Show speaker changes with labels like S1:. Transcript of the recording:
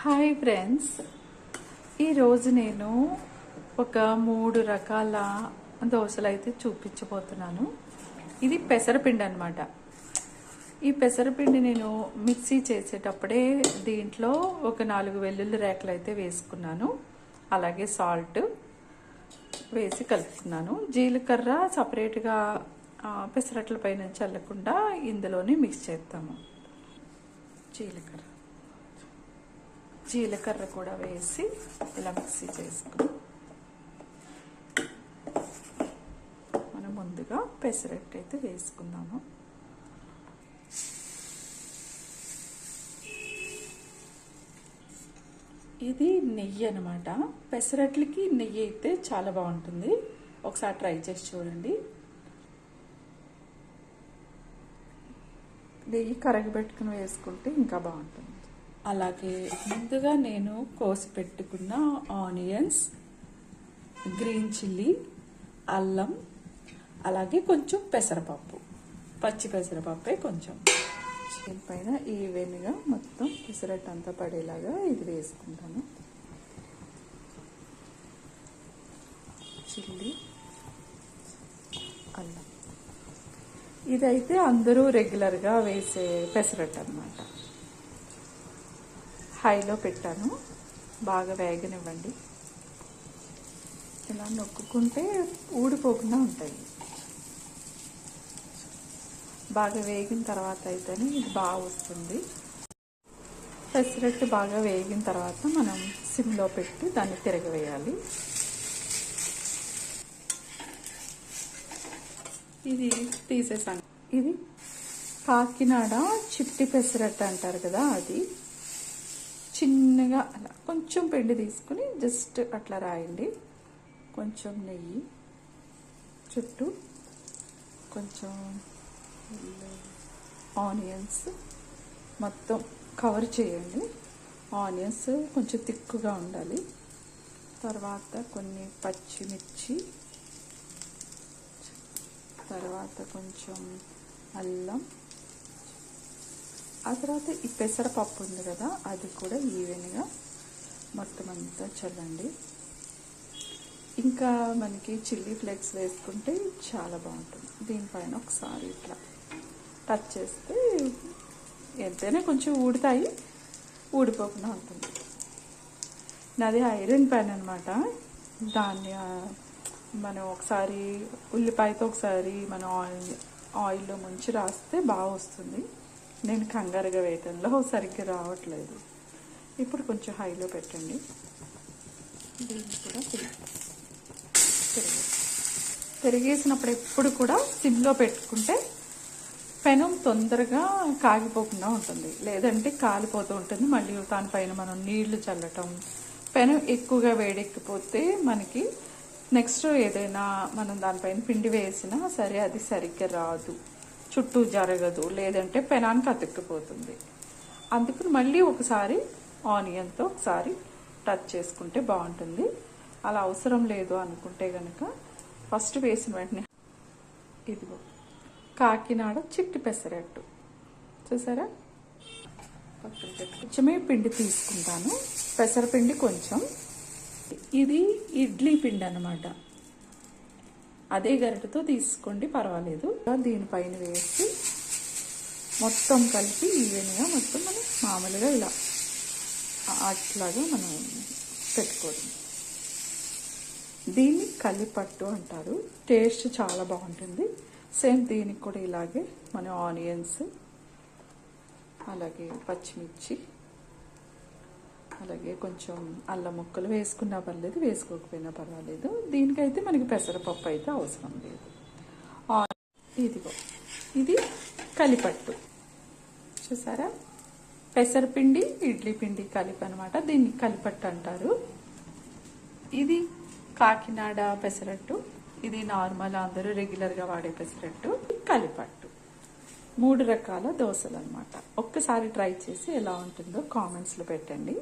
S1: Hi friends, ఈరోజు నేను ఒక 3 రకాల దోశలు అయితే చూపించబోతున్నాను. ఇది పెసరపిండి అనమాట. ఈ పెసరపిండి నేను మిక్సీ చేసేటప్పుడే దీంట్లో ఒక 4 వెల్లుల్లి రేకలు అయితే వేసుకున్నాను. అలాగే సాల్ట్ వేసి కలుపుకున్నాను. జీలకర్ర సపరేట్గా పెసరట్ల పైన చల్లకుండా ఇందులోనే మిక్స్ చేస్తాము. జీలకర్ర కూడా వేసి ఇలా మిక్సీ చేసుకుని మనం ముందుగా పెసరట్టు అయితే వేసుకుందాము. ఇది నెయ్యి అనమాట. పెసరట్లకి నెయ్యి అయితే చాలా బాగుంటుంది. ఒకసారి ట్రై చేసి చూడండి. నెయ్యి కరగబెట్టుకుని వేసుకుంటే ఇంకా బాగుంటుంది. అలాగే ముందుగా నేను కోసి పెట్టుకున్న ఆనియన్స్, గ్రీన్ చిల్లీ, అల్లం, అలాగే కొంచెం పెసరపప్పు, పచ్చి పెసరపప్పే కొంచెం పైన ఈవెన్గా మొత్తం పెసరట్టు అంతా పడేలాగా ఇది వేసుకుంటాను. చిల్లీ, అల్లం, ఇదైతే అందరూ రెగ్యులర్గా వేసే పెసరట్టు అన్నమాట. హైలో పెట్టాను, బాగా వేగనివ్వండి. ఇలా నొక్కుంటే ఊడిపోకుండా ఉంటాయి. బాగా వేగిన తర్వాత అయితేనే ఇది బాగా వస్తుంది. పెసరట్టు బాగా వేగిన తర్వాత మనం సిమ్లో పెట్టి దాన్ని తిరగవేయాలి. ఇది తీసేసాను. ఇది కాకినాడ చిట్టి పెసరట్టు అంటారు కదా, అది చిన్నగా అలా కొంచెం పిండి తీసుకుని జస్ట్ అట్లా రాయండి. కొంచెం నెయ్యి చుట్టూ, కొంచెం ఆనియన్స్ మొత్తం కవర్ చేయండి. ఆనియన్స్ కొంచెం తిక్కుగా ఉండాలి. తర్వాత కొన్ని పచ్చిమిర్చి, తర్వాత కొంచెం అల్లం, ఆ తర్వాత ఈ పెసరపప్పు ఉంది కదా, అది కూడా ఈవెన్గా మొత్తం అంతా చల్లండి. ఇంకా మనకి చిల్లీ ఫ్లేక్స్ వేసుకుంటే చాలా బాగుంటుంది. దీనిపైన ఒకసారి ఇట్లా టచ్ చేస్తే ఎంతైనా కొంచెం ఊడుతాయి, ఊడిపోకుండా ఉంటుంది. నాది ఐరన్ ప్యాన్ అనమాట. దాన్ని మనం ఒకసారి ఉల్లిపాయతో ఒకసారి మనం ఆయిల్లో ముంచి రాస్తే బాగా వస్తుంది. నేను కంగారుగా వేయటంలో సరిగ్గా రావట్లేదు. ఇప్పుడు కొంచెం హైలో పెట్టండి. దీన్ని కూడా తిరిగేసినప్పుడు ఎప్పుడు కూడా సిమ్లో పెట్టుకుంటే పెనం తొందరగా కాగిపోకుండా ఉంటుంది. లేదంటే కాలిపోతూ ఉంటుంది. మళ్ళీ దానిపైన మనం నీళ్లు చల్లటం, పెనం ఎక్కువగా వేడెక్కిపోతే మనకి నెక్స్ట్ ఏదైనా మనం దానిపైన పిండి వేసినా సరే అది సరిగ్గా రాదు, చుట్టూ జరగదు, లేదంటే పెనానికి అతుక్కుపోతుంది. అందుకని మళ్ళీ ఒకసారి ఆనియన్తో ఒకసారి టచ్ చేసుకుంటే బాగుంటుంది. అలా అవసరం లేదు అనుకుంటే కనుక ఫస్ట్ వేసిన వెంటనే ఇదిగో కాకినాడ చిట్టి పెసరట్టు చూసారా. పక్కన కొంచెమే పిండి తీసుకుంటాను, పెసరపిండి కొంచెం. ఇది ఇడ్లీ పిండి అన్నమాట. అదే గరిటెతో తీసుకోండి, పర్వాలేదు. దీనిపైన వేసి మొత్తం కలిపి ఈవెన్గా మొత్తం మనం మామూలుగా ఇలా అట్లాగా మనం పెట్టుకోవడం. దీన్ని కలిపట్టు అంటారు. టేస్ట్ చాలా బాగుంటుంది. సేమ్ దీనికి కూడా ఇలాగే మనం ఆనియన్స్, అలాగే పచ్చిమిర్చి, అలాగే కొంచెం అల్లం ముక్కలు వేసుకున్నా పర్లేదు, వేసుకోకపోయినా పర్వాలేదు. దీనికైతే మనకి పెసరపప్పు అయితే అవసరం లేదు. ఇదిగో ఇది కలిపట్టు చూసారా. పెసరపిండి, ఇడ్లీ పిండి కలిపి అనమాట. దీన్ని కలిపట్టు అంటారు. ఇది కాకినాడ పెసరట్టు, ఇది నార్మల్ అందరూ రెగ్యులర్గా వాడే పెసరట్టు. కలిపట్టు 3 రకాల దోశలు అనమాట. ఒక్కసారి ట్రై చేసి ఎలా ఉంటుందో కామెంట్స్లో పెట్టండి.